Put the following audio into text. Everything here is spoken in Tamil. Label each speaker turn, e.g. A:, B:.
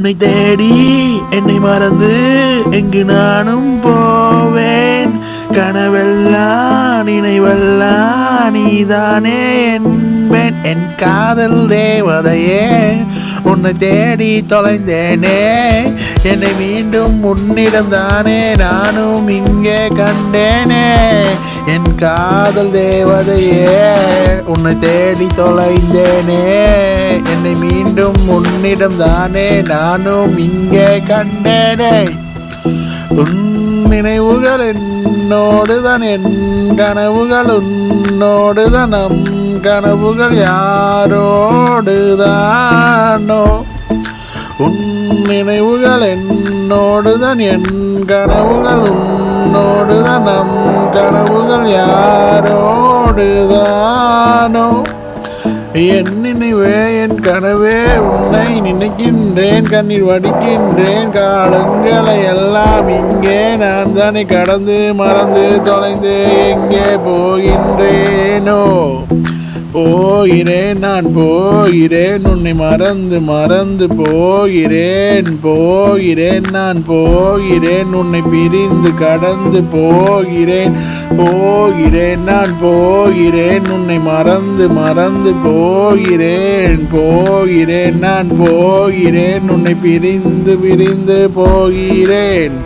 A: உன்னை தேடி என்னை மறந்து எங்கு நானும் போவேன். கனவெல்லாம் நினைவெல்லாம் நீதானே என்பேன். என் காதல் தேவதையே உன்னை தேடி தொலைந்தேனே. என்னை மீண்டும் உன்னிடம் தானே நானும் இங்கே கண்டேனே. என் காதல் தேவதையே உன்னை தேடி தொலைந்தேனே. என்னை மீண்டும் உன்னிடம் தானே நானும் இங்கே கண்டேனே. உன் நினைவுகள் என்னோடுதான், என் கனவுகள் உன்னோடுதான். நம் கனவுகள் யாரோடுதானோ. உன் நினைவுகள் என்னோடுதான், என் கனவுகள் உன்னோடுதான். நம் கனவுகள் யாரோடுதானோ. என் நினைவே என் கனவே உன்னை நினைக்கின்றேன், கண்ணீர் வடிக்கின்றேன். காலங்களை எல்லாம் இங்கே நான் தானே கடந்து மறந்து தொலைந்து எங்கே போகின்றேனோ. போகிறேன் நான் போகிறேன், உன்னை மறந்து மறந்து போகிறேன். போகிறேன் நான் போகிறேன், உன்னை பிரிந்து கடந்து போகிறேன். போகிறேன் நான் போகிறேன், உன்னை மறந்து மறந்து போகிறேன். போகிறேன் நான் போகிறேன், உன்னை பிரிந்து பிரிந்து போகிறேன்.